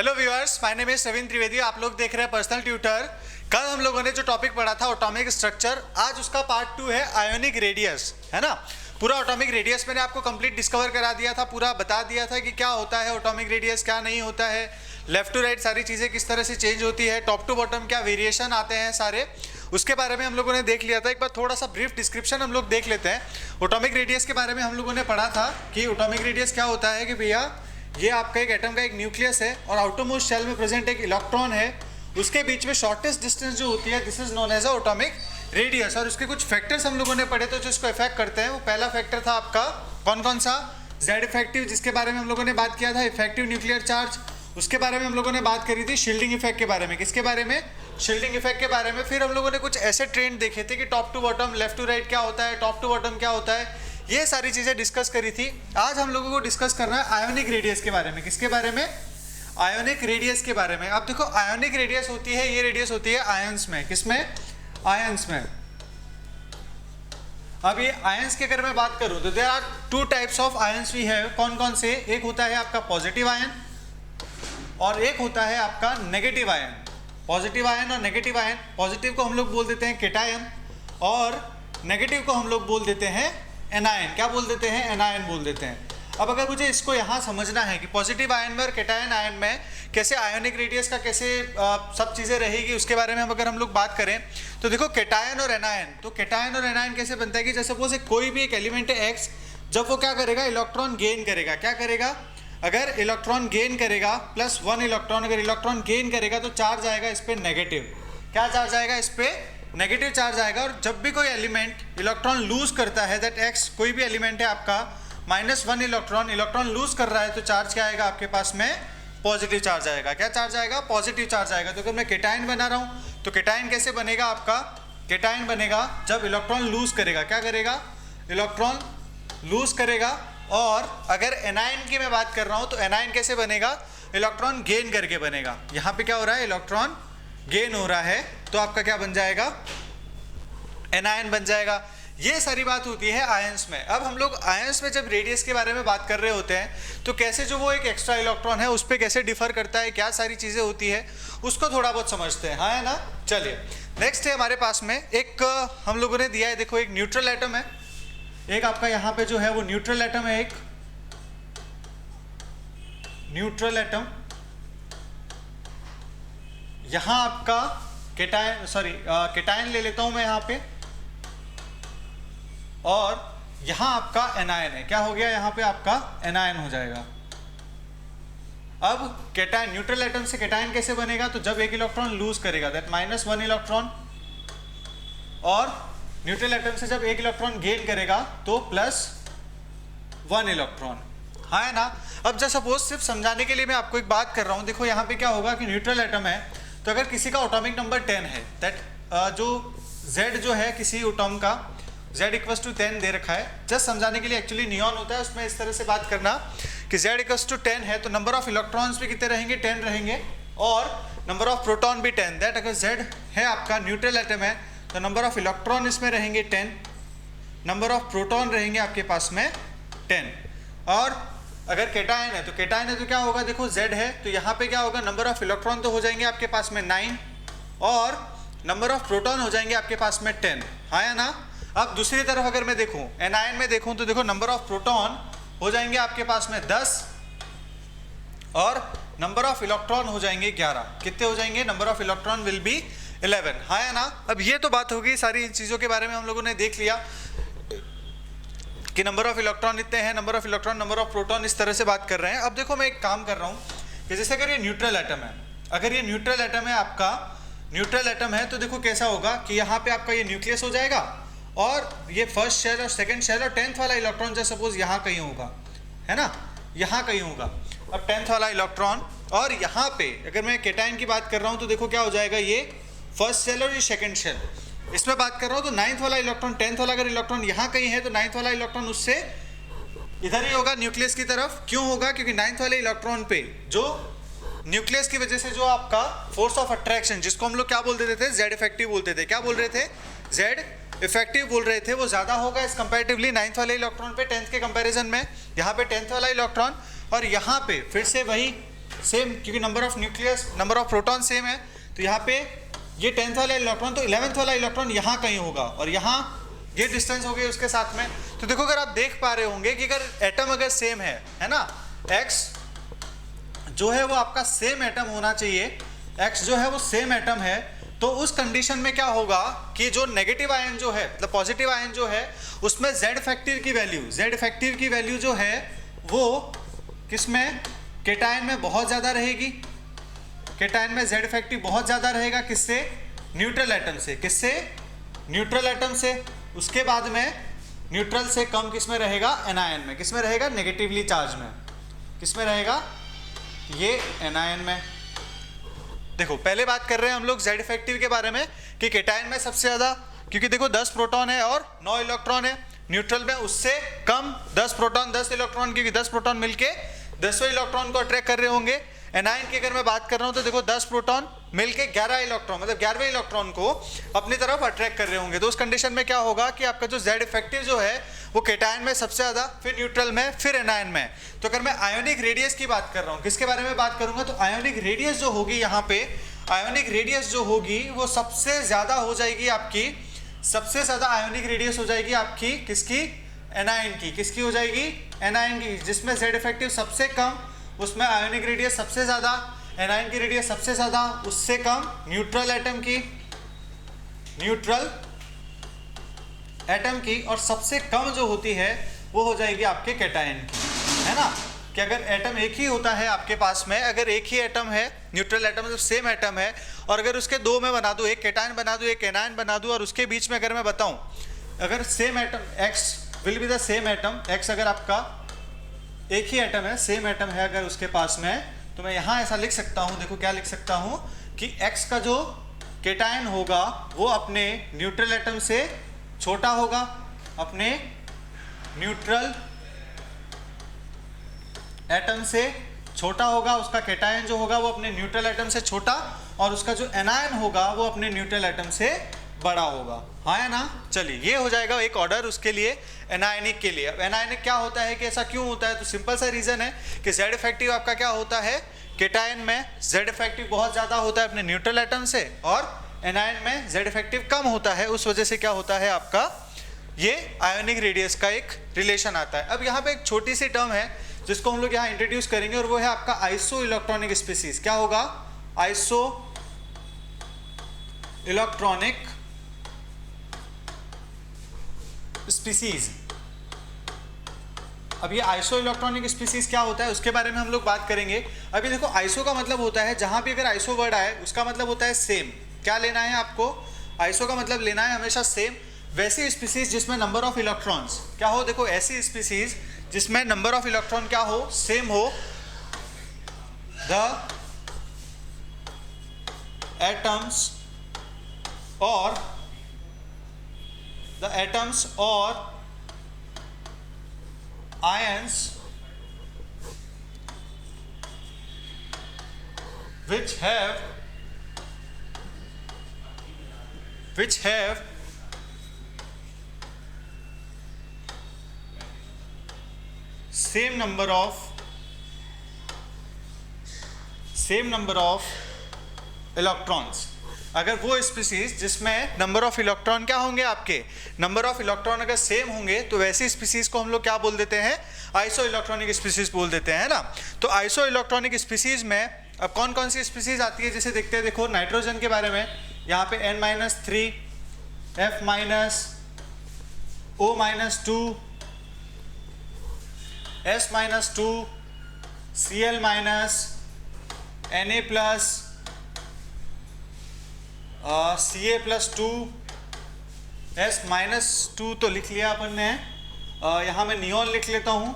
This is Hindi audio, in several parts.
Hello viewers, my name is Ravindra Trivedi. आप लोग देख रहे हैं पर्सनल ट्यूटर। कल हम लोगों ने जो टॉपिक पढ़ा था एटॉमिक स्ट्रक्चर, आज उसका पार्ट 2 है आयोनिक रेडियस, है ना। पूरा एटॉमिक रेडियस मैंने आपको कंप्लीट डिस्कवर करा दिया था, पूरा बता दिया था कि क्या होता है एटॉमिक रेडियस, क्या नहीं होता है, लेफ्ट टू राइट सारी चीज़ें किस तरह से चेंज होती है, टॉप टू बॉटम क्या वेरिएशन आते हैं सारे, उसके बारे में हम लोगों ने देख लिया था। एक बार थोड़ा सा ब्रीफ डिस्क्रिप्शन हम लोग देख लेते हैं। एटॉमिक रेडियस के बारे में हम लोगों ने पढ़ा था कि एटॉमिक रेडियस क्या होता है कि भैया ये आपका एक एटम का एक न्यूक्लियस है और आउटर मोस्ट शेल में प्रेजेंट एक इलेक्ट्रॉन है, उसके बीच में शॉर्टेस्ट डिस्टेंस जो होती है this is known as atomic radius. और उसके कुछ फैक्टर्स हम लोगों ने पढ़े तो जो इसको इफेक्ट करते हैं, वो पहला फैक्टर था आपका कौन कौन सा, जेड इफेक्टिव, जिसके बारे में हम लोगों ने बात किया था, इफेक्टिव न्यूक्लियर चार्ज। उसके बारे में हम लोगों ने बात करी थी शील्डिंग इफेक्ट के बारे में। किसके बारे में? शील्डिंग इफेक्ट के बारे में। फिर हम लोगों ने कुछ ऐसे ट्रेंड देखे थे कि top to bottom, left to right क्या होता है, टॉप टू बॉटम क्या होता है, ये सारी चीज़ें डिस्कस करी थी। आज हम लोगों को डिस्कस करना है आयोनिक रेडियस के बारे में। किसके बारे में? आयोनिक रेडियस के बारे में। अब देखो आयोनिक रेडियस होती है, ये रेडियस होती है आयंस में। किसमें? आयंस में। अब ये आयंस की अगर मैं बात करूं तो there are two types of ions we have. कौन कौन से? एक होता है आपका पॉजिटिव आयन और एक होता है आपका नेगेटिव आयन। पॉजिटिव आयन और नेगेटिव आयन, पॉजिटिव को हम लोग बोल देते हैं केटायन और नेगेटिव को हम लोग बोल देते हैं एनायन। क्या बोल देते हैं? एनायन बोल देते हैं। अब अगर मुझे इसको यहाँ समझना है कि पॉजिटिव आयन में और केटायन आयन में कैसे आयोनिक रेडियस का कैसे सब चीज़ें रहेगी, उसके बारे में अगर हम लोग बात करें तो देखो केटायन और एनायन, तो केटायन और एनायन कैसे बनता है कि जैसे सपोज कोई भी एक एलिमेंट है एक्स, जब वो क्या करेगा, इलेक्ट्रॉन गेन करेगा। क्या करेगा? अगर इलेक्ट्रॉन गेन करेगा +1 इलेक्ट्रॉन अगर इलेक्ट्रॉन गेन करेगा तो चार्ज आएगा इस पर नेगेटिव। क्या चार्ज आएगा इस पर? नेगेटिव चार्ज आएगा। और जब भी कोई एलिमेंट इलेक्ट्रॉन लूज करता है, दैट एक्स कोई भी एलिमेंट है आपका -1 इलेक्ट्रॉन लूज कर रहा है, तो चार्ज क्या आएगा आपके पास में? पॉजिटिव चार्ज आएगा। क्या चार्ज आएगा? पॉजिटिव चार्ज आएगा। तो अगर मैं केटायन बना रहा हूँ तो केटायन कैसे बनेगा आपका? केटायन बनेगा जब इलेक्ट्रॉन लूज करेगा। क्या करेगा? इलेक्ट्रॉन लूज करेगा। और अगर एनायन की मैं बात कर रहा हूँ तो एनायन कैसे बनेगा? इलेक्ट्रॉन गेन करके बनेगा। यहाँ पे क्या हो रहा है? इलेक्ट्रॉन गेन हो रहा है, तो आपका क्या बन जाएगा? एनायन बन जाएगा। ये सारी बात होती है आयंस में। अब हम लोग आयंस में जब रेडियस के बारे में बात कर रहे होते हैं तो कैसे जो वो एक एक्स्ट्रा इलेक्ट्रॉन है उस पर कैसे डिफर करता है, क्या सारी चीज़ें होती है, उसको थोड़ा बहुत समझते हैं, हाँ है ना। चलिए नेक्स्ट है हमारे पास में एक हम लोगों ने दिया है, देखो एक न्यूट्रल एटम है, एक आपका यहाँ पे जो है वो न्यूट्रल एटम है, एक न्यूट्रल एटम। यहाँ आपका केटायन, सॉरी केटायन ले लेता हूं मैं यहाँ पे, और यहाँ आपका एनायन है। क्या हो गया? यहाँ पे आपका एनायन हो जाएगा। अब केटायन, न्यूट्रल एटम से केटायन कैसे बनेगा? तो जब एक इलेक्ट्रॉन लूज करेगा, दैट -1 इलेक्ट्रॉन, और न्यूट्रल एटम से जब एक इलेक्ट्रॉन गेन करेगा तो +1 इलेक्ट्रॉन, हाँ है ना। अब जब सपोज सिर्फ समझाने के लिए मैं आपको एक बात कर रहा हूँ, देखो यहाँ पे क्या होगा कि न्यूट्रल एटम है, तो अगर किसी का एटॉमिक नंबर 10 है, दैट जो Z जो है किसी एटॉम का Z = 10 दे रखा है, जस्ट समझाने के लिए, एक्चुअली नियॉन होता है उसमें इस तरह से बात करना कि Z = 10 है तो नंबर ऑफ इलेक्ट्रॉन्स भी कितने रहेंगे? 10 रहेंगे, और नंबर ऑफ प्रोटॉन भी 10। दैट अगर Z है आपका न्यूट्रल एटम है तो नंबर ऑफ इलेक्ट्रॉन इसमें रहेंगे 10, नंबर ऑफ प्रोटॉन रहेंगे आपके पास में 10। और अगर केटायन है तो क्या होगा? देखो Z है तो यहाँ पे क्या होगा? नंबर ऑफ इलेक्ट्रॉन तो हो जाएंगे आपके पास में 9 और नंबर ऑफ प्रोटॉन हो जाएंगे आपके पास में 10, हाँ या ना। अब दूसरी तरफ अगर मैं देखूँ, एनायन में देखूँ तो देखो नंबर ऑफ प्रोटॉन हो जाएंगे आपके पास में 10 और नंबर ऑफ इलेक्ट्रॉन हो जाएंगे 11। कितने हो जाएंगे? Number of electron will B 11, हाँ या ना। अब ये तो बात होगी, सारी इन चीज़ों के बारे में हम लोगों ने देख लिया कि नंबर ऑफ इलेक्ट्रॉन इतने हैं, number of electron, number of proton, इस तरह से बात कर रहे हैं। अब देखो मैं एक काम कर रहा हूँ कि जैसे अगर ये न्यूट्रल एटम है, अगर ये न्यूट्रल एटम है आपका, न्यूट्रल एटम है तो देखो कैसा होगा कि यहाँ पे आपका ये न्यूक्लियस हो जाएगा और ये फर्स्ट शेल और सेकंड शेल और 10th वाला इलेक्ट्रॉन जैसे सपोज यहाँ कहीं होगा, है ना, यहाँ कहीं होगा। अब 10th वाला इलेक्ट्रॉन, और यहाँ पे अगर मैं केटायन की बात कर रहा हूँ तो देखो क्या हो जाएगा, ये फर्स्ट शेल और ये सेकंड शेल, इसमें बात कर रहा हूँ तो 9th वाला इलेक्ट्रॉन, 10th वाला अगर इलेक्ट्रॉन यहाँ कहीं है तो 9th वाला इलेक्ट्रॉन उससे इधर ही होगा, न्यूक्लियस की तरफ। क्यों होगा? क्योंकि 9th वाले इलेक्ट्रॉन पे जो न्यूक्लियस की वजह से जो आपका फोर्स ऑफ अट्रैक्शन, जिसको हम लोग क्या बोल देते थे? Z इफेक्टिव बोलते थे। क्या बोल रहे थे? Z इफेक्टिव बोल रहे थे, वो ज़्यादा होगा इस कंपैरेटिवली 9th वाले इलेक्ट्रॉन पे 10th के कंपैरिजन में। यहाँ पे 10th वाला इलेक्ट्रॉन और यहाँ पे फिर से वही सेम, क्योंकि number of nucleus, number of proton same है, तो यहाँ पे ये 10th वाला इलेक्ट्रॉन तो 11th वाला इलेक्ट्रॉन यहाँ कहीं होगा, और यहाँ ये डिस्टेंस हो गई उसके साथ में। तो देखो अगर आप देख पा रहे होंगे कि अगर एटम अगर सेम है ना, एक्स जो है वो आपका सेम एटम होना चाहिए, एक्स जो है वो सेम एटम है, तो उस कंडीशन में क्या होगा कि जो नेगेटिव आयन जो है, मतलब पॉजिटिव आयन जो है, उसमें जेड फैक्टर की वैल्यू, जेड फैक्टर की वैल्यू जो है वो किसमें, केटायन में बहुत ज़्यादा रहेगी। केटायन में जेड फैक्टर बहुत ज़्यादा रहेगा, किससे, न्यूट्रल एटम से, किससे, न्यूट्रल एटम से। उसके बाद में न्यूट्रल से कम किसमें रहेगा, एनायन में। किसमें रहेगा, नेगेटिवली चार्ज में। किसमें रहेगा, ये एनायन में। देखो पहले बात कर रहे हैं हम लोग जेड इफेक्टिव के बारे में कि केटायन में सबसे ज़्यादा, क्योंकि देखो 10 प्रोटॉन है और 9 इलेक्ट्रॉन है, न्यूट्रल में उससे कम 10 प्रोटॉन 10 इलेक्ट्रॉन, क्योंकि 10 प्रोटॉन मिलके 10वें इलेक्ट्रॉन को अट्रैक्ट कर रहे होंगे। एनायन की अगर मैं बात कर रहा हूँ तो देखो 10 प्रोटॉन मिलके 11 इलेक्ट्रॉन, मतलब 11वें इलेक्ट्रॉन को अपनी तरफ अट्रैक्ट कर रहे होंगे। तो उस कंडीशन में क्या होगा कि आपका जो जेड इफेक्टिव जो है वो केटायन में सबसे ज़्यादा, फिर न्यूट्रल में, फिर एनायन में। तो अगर मैं आयोनिक रेडियस की बात कर रहा हूँ, किसके बारे में बात करूँगा, तो आयोनिक रेडियस जो होगी यहाँ पे, आयोनिक रेडियस जो होगी वो सबसे ज़्यादा हो जाएगी आपकी, सबसे ज़्यादा आयोनिक रेडियस हो जाएगी आपकी किसकी, एनायन की। किसकी हो जाएगी, एनायन की, जिसमें जेड इफेक्टिव सबसे कम, उसमें आयोनिक रेडियस सबसे ज़्यादा, एनायन की रेडियस सबसे ज़्यादा, उससे कम न्यूट्रल एटम की, न्यूट्रल एटम की, और सबसे कम जो होती है वो हो जाएगी आपके केटायन की, है ना। कि अगर एटम एक ही होता है आपके पास में, अगर एक ही एटम है, न्यूट्रल एटम मतलब सेम एटम है, और अगर उसके दो में बना दूँ, एक केटायन बना दूँ, एक एनायन बना दूँ, और उसके बीच में अगर मैं बताऊँ, अगर same atom x will be the same atom, x अगर आपका एक ही एटम है, सेम एटम है अगर उसके पास में, तो मैं यहाँ ऐसा लिख सकता हूँ, देखो क्या लिख सकता हूँ कि एक्स का जो केटायन होगा वो अपने न्यूट्रल एटम से छोटा होगा, अपने न्यूट्रल एटम से छोटा होगा, उसका केटायन जो होगा वो अपने न्यूट्रल एटम से छोटा, और उसका जो एनायन होगा वो अपने न्यूट्रल एटम से बड़ा होगा, हाँ या ना। चलिए ये हो जाएगा एक ऑर्डर उसके लिए, एनायनिक के लिए। अब एनायनिक क्या होता है कि ऐसा क्यों होता है, तो सिंपल सा रीज़न है कि जेड इफेक्टिव आपका क्या होता है, केटायन में जेड इफेक्टिव बहुत ज़्यादा होता है अपने न्यूट्रल एटम से, और एनायन में जेड इफेक्टिव कम होता है। उस वजह से क्या होता है आपका, ये आयोनिक रेडियस का एक रिलेशन आता है। अब यहाँ पे एक छोटी सी टर्म है जिसको हम लोग यहाँ इंट्रोड्यूस करेंगे, और वो है आपका आइसो इलेक्ट्रॉनिक स्पीसीज। क्या होगा, आइसो इलेक्ट्रॉनिक स्पीसीज। अब ये आइसो इलेक्ट्रॉनिक स्पीसीज क्या होता है उसके बारे में हम लोग बात करेंगे। अभी देखो आइसो का मतलब होता है, जहां भी अगर आइसो वर्ड आए उसका मतलब होता है सेम। क्या लेना है आपको, आइसो का मतलब लेना है हमेशा सेम। वैसी स्पीसीज जिसमें नंबर ऑफ इलेक्ट्रॉन्स क्या हो, देखो ऐसी स्पीसीज जिसमें नंबर ऑफ इलेक्ट्रॉन क्या हो, सेम हो। द एटम्स और ions which have same number of electrons। अगर वो स्पीसीज जिसमें नंबर ऑफ इलेक्ट्रॉन क्या होंगे, आपके नंबर ऑफ इलेक्ट्रॉन अगर सेम होंगे, तो वैसी स्पीसीज को हम लोग क्या बोल देते हैं, आइसो इलेक्ट्रॉनिक स्पीसीज बोल देते हैं, है ना। तो आइसो इलेक्ट्रॉनिक स्पीसीज में अब कौन कौन सी स्पीसीज आती है, जैसे देखते हैं, देखो नाइट्रोजन के बारे में, यहाँ पे N-3, F-, O-2, S-2, Cl-, Na+, Ca+2, S-2 तो लिख लिया अपन ने। यहाँ मैं नियॉन लिख लेता हूँ,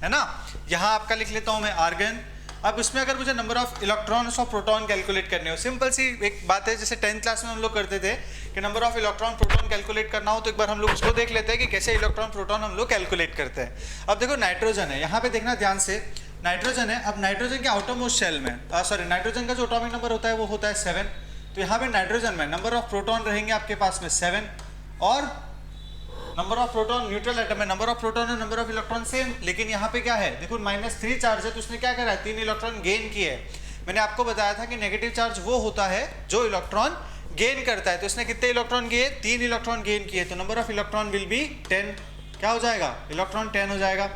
है ना। यहाँ आपका लिख लेता हूँ मैं आर्गन। अब इसमें अगर मुझे नंबर ऑफ इलेक्ट्रॉन्स और प्रोटॉन कैलकुलेट करने हो, सिंपल सी एक बात है, जैसे 10th क्लास में हम लोग करते थे कि number of electron proton calculate करना हो, तो एक बार हम लोग उसको देख लेते हैं कि कैसे इलेक्ट्रॉन प्रोटॉन हम लोग कैलकुलेट करते हैं। अब देखो नाइट्रोजन है, यहाँ पे देखना ध्यान से, नाइट्रोजन है। अब नाइट्रोजन के आउटरमोस्ट शेल में, नाइट्रोजन का जो एटॉमिक नंबर होता है वो होता है 7। तो यहाँ पे नाइट्रोजन में नंबर ऑफ प्रोटॉन रहेंगे आपके पास में 7, और number of proton neutral atom में नंबर ऑफ प्रोटॉन और नंबर ऑफ इलेक्ट्रॉन सेम, लेकिन यहाँ पे क्या है देखो -3 चार्ज है तो उसने क्या करा है 3 इलेक्ट्रॉन गेन किए है। मैंने आपको बताया था कि नेगेटिव चार्ज वो होता है जो इलेक्ट्रॉन गेन करता है, तो इसने कितने इलेक्ट्रॉन किए 3 इलेक्ट्रॉन गेन किए, तो number of electron will be 10, क्या हो जाएगा इलेक्ट्रॉन 10 हो जाएगा।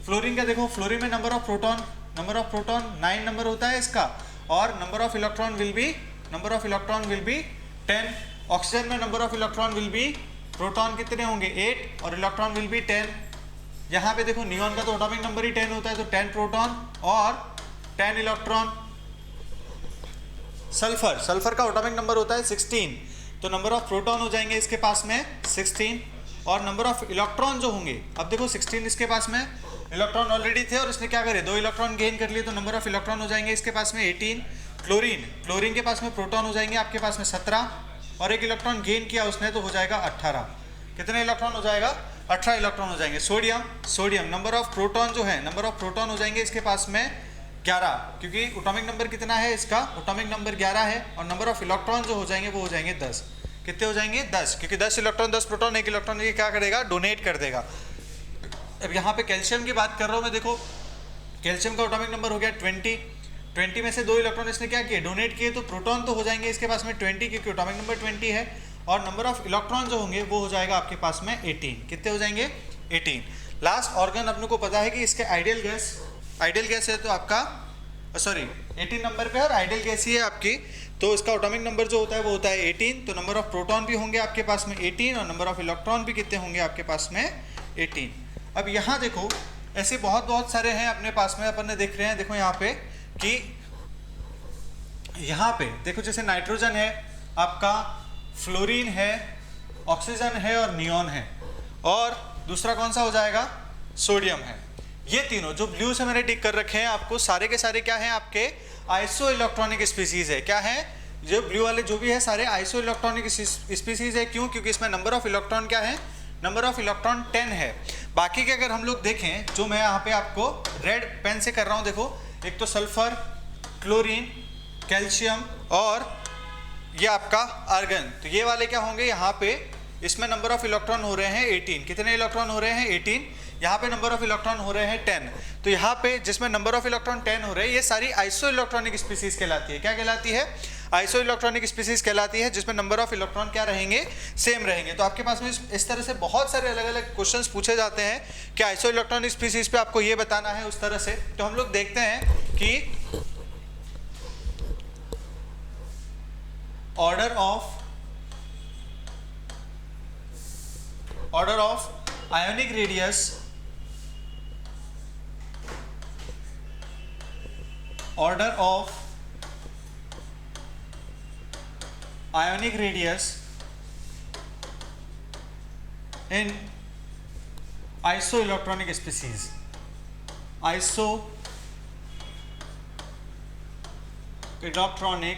फ्लोरीन का देखो, फ्लोरीन में नंबर ऑफ प्रोटॉन 9 नंबर होता है इसका, और number of electron will be 10। Oxygen में number of electron will be, proton कितने होंगे 8 और इलेक्ट्रॉन विल बी 10। यहाँ पे देखो नियॉन का तो एटॉमिक नंबर ही 10 होता है, तो 10 प्रोटॉन और 10 इलेक्ट्रॉन। सल्फर का एटॉमिक नंबर होता है 16, तो नंबर ऑफ प्रोटॉन हो जाएंगे इसके पास में 16, और नंबर ऑफ इलेक्ट्रॉन जो होंगे, अब देखो 16 इसके पास में इलेक्ट्रॉन ऑलरेडी थे और इसने क्या करे 2 इलेक्ट्रॉन गेन कर लिए, तो नंबर ऑफ इलेक्ट्रॉन हो जाएंगे इसके पास में 18। क्लोरीन के पास में प्रोटॉन हो जाएंगे आपके पास में 17, और 1 इलेक्ट्रॉन गेन किया उसने तो हो जाएगा 18। कितने इलेक्ट्रॉन हो जाएगा 18 इलेक्ट्रॉन हो जाएंगे। सोडियम नंबर ऑफ प्रोटॉन जो है, नंबर ऑफ प्रोटॉन हो जाएंगे इसके पास में 11, क्योंकि एटॉमिक नंबर कितना है इसका, एटॉमिक नंबर 11 है, और नंबर ऑफ इलेक्ट्रॉन जो हो जाएंगे वो हो जाएंगे 10। कितने हो जाएंगे 10, क्योंकि 10 इलेक्ट्रॉन 10 प्रोटॉन 1 इलेक्ट्रॉन ये क्या करेगा डोनेट कर देगा। अब यहाँ पे कैल्शियम की बात कर रहा हूँ मैं, देखो कैल्शियम का एटॉमिक नंबर हो गया 20 में से 2 इलेक्ट्रॉन इसने क्या किए डोनेट किए, तो प्रोटॉन तो हो जाएंगे इसके पास में 20 क्योंकि एटॉमिक नंबर 20 है, और नंबर ऑफ इलेक्ट्रॉन जो होंगे वो हो जाएगा आपके पास में 18। कितने हो जाएंगे 18। लास्ट ऑर्गन अपने को पता है कि इसके आइडियल गैस है तो आपका 18 नंबर पे, और आइडियल गैस ही है आपकी, तो इसका एटॉमिक नंबर जो होता है वो होता है 18, तो नंबर ऑफ प्रोटॉन भी होंगे आपके पास में 18 और नंबर ऑफ इलेक्ट्रॉन भी कितने होंगे आपके पास में 18। अब यहाँ देखो ऐसे बहुत सारे हैं अपने पास में, अपन ने देख रहे हैं, देखो यहाँ पे कि यहाँ पे देखो जैसे नाइट्रोजन है आपका, फ्लोरीन है, ऑक्सीजन है और नियॉन है, और दूसरा कौन सा हो जाएगा सोडियम है। ये तीनों जो ब्लू से मैंने टिक कर रखे हैं आपको सारे के सारे क्या हैं आपके आइसो इलेक्ट्रॉनिक स्पीसीज है। क्या है जो ब्लू वाले जो भी है सारे आइसो इलेक्ट्रॉनिक स्पीसीज है, क्यों क्योंकि इसमें नंबर ऑफ इलेक्ट्रॉन क्या है नंबर ऑफ इलेक्ट्रॉन 10 है। बाकी के अगर हम लोग देखें जो मैं यहाँ पे आपको रेड पेन से कर रहा हूँ, देखो एक तो सल्फर, क्लोरीन, कैल्शियम और ये आपका आर्गन, तो ये वाले क्या होंगे यहाँ पे, इसमें नंबर ऑफ इलेक्ट्रॉन हो रहे हैं 18। कितने इलेक्ट्रॉन हो रहे हैं 18, यहाँ पे नंबर ऑफ इलेक्ट्रॉन हो रहे हैं 10। तो यहाँ पे जिसमें नंबर ऑफ इलेक्ट्रॉन 10 हो रहे हैं ये सारी आइसो इलेक्ट्रॉनिक स्पीसीज कहलाती है। क्या कहलाती है आइसो इलेक्ट्रॉनिक स्पीसीज कहलाती है, जिसमें नंबर ऑफ इलेक्ट्रॉन क्या रहेंगे सेम रहेंगे। तो आपके पास में इस तरह से बहुत सारे अलग अलग क्वेश्चंस पूछे जाते हैं कि आइसो इलेक्ट्रॉनिक स्पीसीज पे आपको ये बताना है उस तरह से। तो हम लोग देखते हैं कि order of ionic radius, order of ionic radius in isoelectronic species, isoelectronic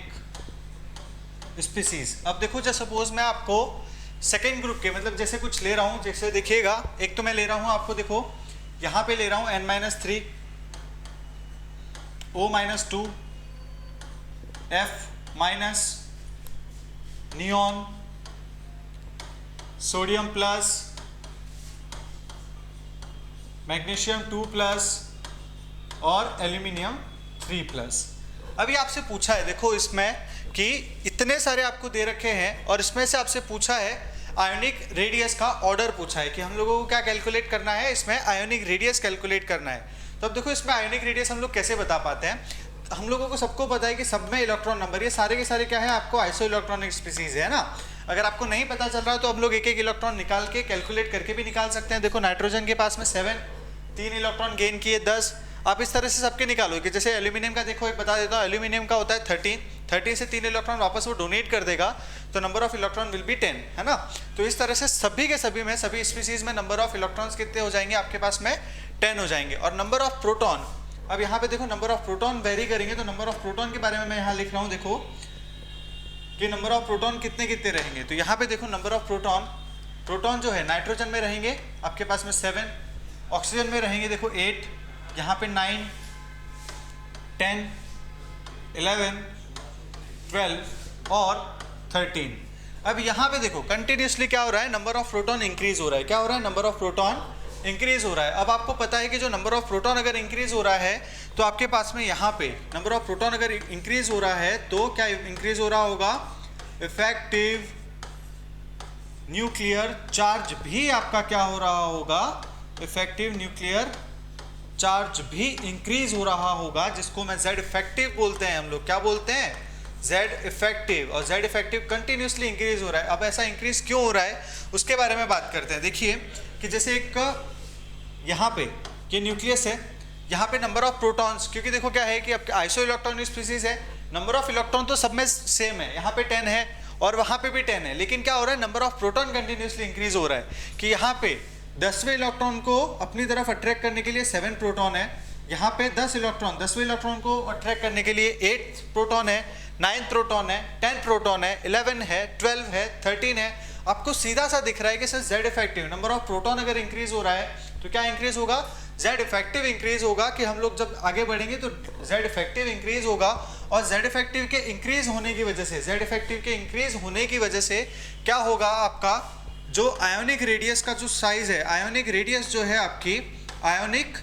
species। अब देखो जैसे सपोज मैं आपको सेकेंड ग्रुप के मतलब जैसे कुछ ले रहा हूँ, जैसे देखिएगा एक तो मैं ले रहा हूँ आपको, देखो यहाँ पे ले रहा हूँ N-3 O-2 F- neon, sodium plus, magnesium 2+ और एल्यूमिनियम 3+। अभी आपसे पूछा है देखो इसमें कि इतने सारे आपको दे रखे हैं और इसमें से आपसे पूछा है आयोनिक रेडियस का ऑर्डर पूछा है कि हम लोगों को क्या कैलकुलेट करना है, इसमें आयोनिक रेडियस कैलकुलेट करना है। तो अब देखो इसमें आयोनिक रेडियस हम लोग कैसे बता पाते हैं, हम लोगों को सबको पता है कि सब में इलेक्ट्रॉन नंबर ये सारे के सारे क्या है आपको आइसो इलेक्ट्रॉनिक स्पीसीज है ना। अगर आपको नहीं पता चल रहा है तो हम लोग एक एक इलेक्ट्रॉन निकाल के कैलकुलेट करके भी निकाल सकते हैं। देखो नाइट्रोजन के पास में 7, 3 इलेक्ट्रॉन गेन किए 10, आप इस तरह से सबके निकालो कि जैसे एल्यूमिनियम का देखो एक बता देता हूँ, एल्यूमिनियम का होता है 13 से 3 इलेक्ट्रॉन वापस वो डोनेट कर देगा तो number of electron will be 10 है ना। तो इस तरह से सभी के सभी में सभी स्पीसीज में नंबर ऑफ इलेक्ट्रॉन्स कितने हो जाएंगे आपके पास में 10 हो जाएंगे। और नंबर ऑफ प्रोटॉन, अब यहाँ पे देखो नंबर ऑफ प्रोटॉन वेरी करेंगे, तो नंबर ऑफ प्रोटॉन के बारे में मैं यहाँ लिख रहा हूँ देखो कि नंबर ऑफ प्रोटॉन कितने कितने रहेंगे। तो यहाँ पे देखो नंबर ऑफ प्रोटॉन जो है नाइट्रोजन में रहेंगे आपके पास में 7, ऑक्सीजन में रहेंगे देखो 8, यहाँ पे 9, 10, 11, 12 और 13। अब यहाँ पे देखो कंटिन्यूसली क्या हो रहा है, नंबर ऑफ प्रोटॉन इंक्रीज हो रहा है। क्या हो रहा है, नंबर ऑफ प्रोटॉन इंक्रीज हो रहा है। अब आपको पता है कि जो नंबर ऑफ प्रोटॉन अगर इंक्रीज हो रहा है तो आपके पास में यहाँ पे नंबर ऑफ प्रोटॉन अगर इंक्रीज हो रहा है तो क्या इंक्रीज हो रहा होगा, इफेक्टिव न्यूक्लियर चार्ज भी आपका क्या हो रहा होगा, इफेक्टिव न्यूक्लियर चार्ज भी इंक्रीज हो रहा होगा, जिसको मैं जेड इफेक्टिव बोलते हैं। हम लोग क्या बोलते हैं, जेड इफेक्टिव। और जेड इफेक्टिव कंटिन्यूसली इंक्रीज हो रहा है। अब ऐसा इंक्रीज क्यों हो रहा है उसके बारे में बात करते हैं। देखिए कि जैसे एक यहाँ पे ये न्यूक्लियस है, यहाँ पे नंबर ऑफ प्रोटॉन्स, क्योंकि देखो क्या है कि आपके आइसो इलेक्ट्रॉनिक स्पीसीज है, नंबर ऑफ इलेक्ट्रॉन तो सब में सेम है, यहाँ पे 10 है और वहाँ पे भी 10 है, लेकिन क्या हो रहा है, number of proton continuously increase हो रहा है कि यहाँ पे 10वें इलेक्ट्रॉन को अपनी तरफ अट्रैक्ट करने के लिए 7 प्रोटॉन है, यहाँ पे 10 इलेक्ट्रॉन 10वें इलेक्ट्रॉन को अट्रैक्ट करने के लिए 8 प्रोटॉन है, 9 प्रोटॉन है, 10 प्रोटॉन है, 11 है, 12 है, 13 है। आपको सीधा सा दिख रहा है कि sir Z effective, number of proton अगर इंक्रीज हो रहा है तो क्या इंक्रीज होगा, जेड इफेक्टिव इंक्रीज होगा, कि हम लोग जब आगे बढ़ेंगे तो जेड इफेक्टिव इंक्रीज होगा। और जेड इफेक्टिव के इंक्रीज होने की वजह से, जेड इफेक्टिव के इंक्रीज होने की वजह से क्या होगा, आपका जो आयोनिक रेडियस का जो साइज है, आयोनिक रेडियस जो है आपकी, आयोनिक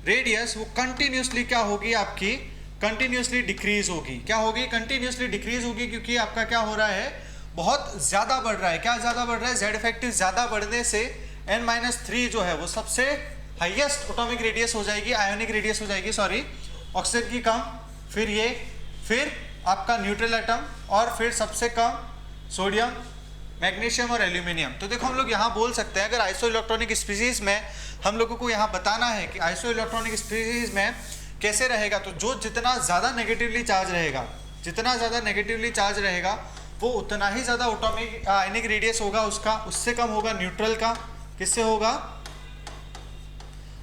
रेडियस वो कंटिन्यूसली क्या होगी, आपकी कंटिन्यूसली डिक्रीज होगी। क्या होगी, कंटिन्यूसली डिक्रीज होगी, क्योंकि आपका क्या हो रहा है, बहुत ज़्यादा बढ़ रहा है। क्या ज़्यादा बढ़ रहा है, जेड इफेक्टिव ज़्यादा बढ़ने से n-3 जो है वो सबसे हाईएस्ट एटॉमिक रेडियस हो जाएगी, आयोनिक रेडियस हो जाएगी, सॉरी, ऑक्सीजन की कम, फिर ये, फिर आपका न्यूट्रल एटम, और फिर सबसे कम सोडियम, मैग्नीशियम और एल्यूमिनियम। तो देखो हम लोग यहाँ बोल सकते हैं, अगर आइसो इलेक्ट्रॉनिक स्पीसीज में हम लोगों को यहाँ बताना है कि आइसो इलेक्ट्रॉनिक स्पीसीज में कैसे रहेगा, तो जो जितना ज़्यादा नेगेटिवली चार्ज रहेगा, जितना ज़्यादा नेगेटिवली चार्ज रहेगा वो उतना ही ज़्यादा एटॉमिक आयनिक रेडियस होगा उसका, उससे कम होगा न्यूट्रल का, किससे होगा,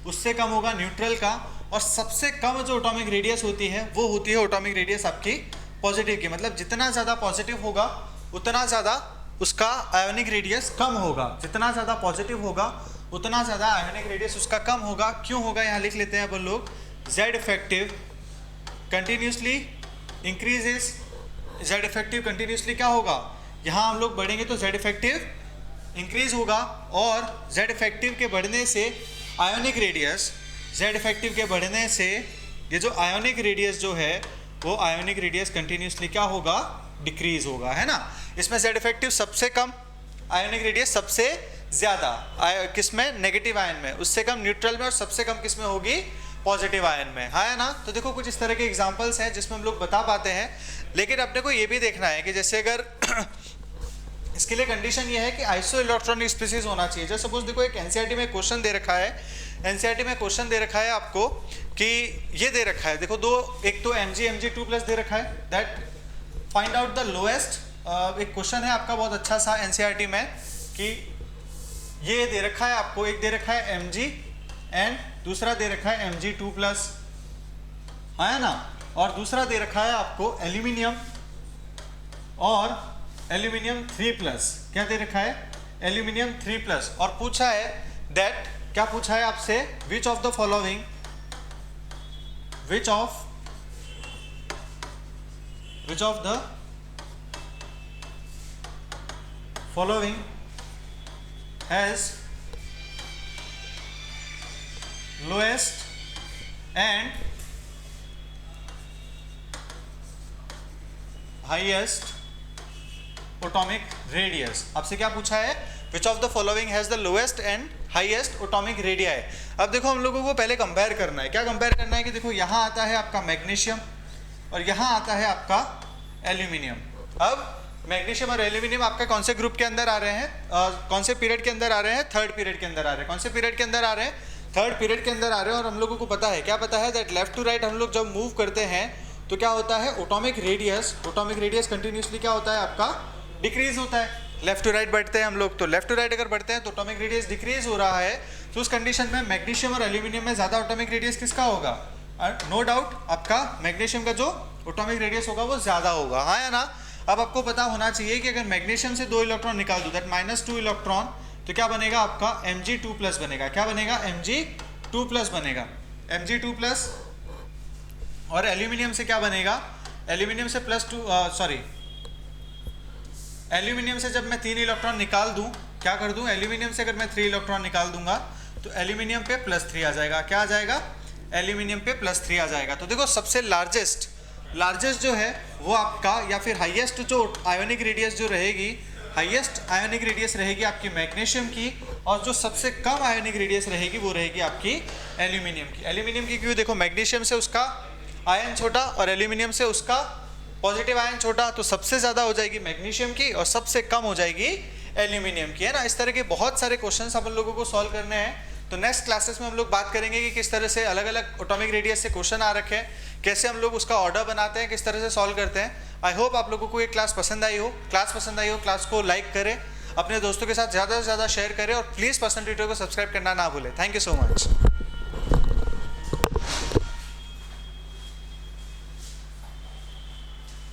उससे कम होगा न्यूट्रल का। और सबसे कम जो एटॉमिक रेडियस होती है वो होती है एटॉमिक रेडियस आपकी पॉजिटिव की, मतलब जितना ज़्यादा पॉजिटिव होगा उतना ज़्यादा उसका आयोनिक रेडियस कम होगा, जितना ज़्यादा पॉजिटिव होगा उतना ज़्यादा आयोनिक रेडियस उसका कम होगा। क्यों होगा, यहाँ लिख लेते हैं अपन लोग, Z effective continuously increases, Z effective continuously क्या होगा, यहाँ हम लोग बढ़ेंगे तो जेड इफेक्टिव इंक्रीज होगा, और जेड इफेक्टिव के बढ़ने से आयोनिक रेडियस, जेड इफेक्टिव के बढ़ने से ये जो आयोनिक रेडियस जो है वो आयोनिक रेडियस कंटिन्यूसली क्या होगा, डिक्रीज होगा, है ना। इसमें जेड इफेक्टिव सबसे कम, आयोनिक रेडियस सबसे ज़्यादा, किसमें, नेगेटिव आयन में, उससे कम न्यूट्रल में, और सबसे कम किसमें होगी, पॉजिटिव आयन में, है ना। तो देखो कुछ इस तरह के एग्जांपल्स हैं जिसमें हम लोग बता पाते हैं, लेकिन अपने को ये भी देखना है कि जैसे अगर इसके लिए कंडीशन ये है कि आइसो इलेक्ट्रॉनिक स्पीसीज होना चाहिए। जैसे सपोज देखो एक एनसीईआरटी में क्वेश्चन दे रखा है, एनसीईआरटी में क्वेश्चन दे रखा है आपको कि ये दे रखा है, देखो दो, एक तो Mg2+ दे रखा है, that find out the lowest, एक क्वेश्चन है आपका बहुत अच्छा सा एनसीईआरटी में कि ये दे रखा है आपको, एक दे रखा है Mg एंड दूसरा दे रखा है Mg2+, है ना, और दूसरा दे रखा है आपको एल्यूमिनियम और एल्यूमिनियम 3+, क्या दे रखा है, एल्यूमिनियम 3+, और पूछा है दैट, क्या पूछा है आपसे, which of the following, which of the following has lowest and highest atomic radius. आपसे क्या पूछा है, which of the following has the lowest and highest atomic radii. अब देखो हम लोगों को पहले कंपेयर करना है, क्या कंपेयर करना है कि देखो यहाँ आता है आपका मैग्नीशियम और यहाँ आता है आपका एल्यूमिनियम। अब मैग्नीशियम और एल्यूमिनियम आपका कौन से ग्रुप के अंदर आ रहे हैं, कौन से पीरियड के अंदर आ रहे हैं, थर्ड पीरियड के अंदर आ रहे हैं। कौन से पीरियड के अंदर आ रहे हैं, थर्ड पीरियड के अंदर आ रहे हैं। और हम लोगों को पता है, क्या पता है, दैट लेफ्ट टू राइट हम लोग जब मूव करते हैं तो क्या होता है, एटॉमिक रेडियस कंटिन्यूसली क्या होता है आपका, डिक्रीज होता है। लेफ्ट टू राइट बढ़ते हैं हम लोग, तो लेफ्ट टू राइट अगर बढ़ते हैं तो एटॉमिक रेडियस डिक्रीज हो रहा है, तो उस कंडीशन में मैग्नीशियम और एल्यूमिनियम में ज़्यादा एटॉमिक रेडियस किसका होगा, नो डाउट आपका मैग्नीशियम का जो एटॉमिक रेडियस होगा वो ज़्यादा होगा, हाँ या ना। अब आपको पता होना चाहिए कि अगर मैग्नीशियम से 2 इलेक्ट्रॉन निकाल दूँ, दैट -2 इलेक्ट्रॉन, तो क्या बनेगा आपका Mg2+ बनेगा। क्या बनेगा, Mg2+ बनेगा, Mg2+। और एल्यूमिनियम से क्या बनेगा, एल्यूमिनियम से +2, सॉरी, एल्यूमिनियम से जब मैं 3 इलेक्ट्रॉन निकाल दूं, क्या कर दूं, एल्यूमिनियम से अगर मैं 3 इलेक्ट्रॉन निकाल दूंगा तो एल्यूमिनियम पे +3 आ जाएगा। क्या आ जाएगा, एल्यूमिनियम पे +3 आ जाएगा। तो देखो सबसे लार्जेस्ट जो है वो आपका, या फिर हाईएस्ट जो आयोनिक रेडियस जो रहेगी, हाईएस्ट आयोनिक रेडियस रहेगी आपकी मैग्नीशियम की, और जो सबसे कम आयोनिक रेडियस रहेगी वो रहेगी आपकी एल्यूमिनियम की। एल्यूमिनियम की क्यों, देखो मैग्नीशियम से उसका आयन छोटा और एल्यूमिनियम से उसका पॉजिटिव आयन छोटा, तो सबसे ज़्यादा हो जाएगी मैग्नीशियम की और सबसे कम हो जाएगी एल्यूमिनियम की, है ना। इस तरह के बहुत सारे क्वेश्चंस अपन लोगों को सॉल्व करने हैं। तो नेक्स्ट क्लासेस में हम लोग बात करेंगे कि किस तरह से अलग अलग एटॉमिक रेडियस से क्वेश्चन आ रखे हैं, कैसे हम लोग उसका ऑर्डर बनाते हैं, किस तरह से सॉल्व करते हैं। आई होप आप लोगों को ये क्लास पसंद आई हो। क्लास को लाइक करें, अपने दोस्तों के साथ ज़्यादा से ज़्यादा शेयर करें और प्लीज़ पर्सनल ट्यूटर को सब्सक्राइब करना ना भूलें। Thank you so much.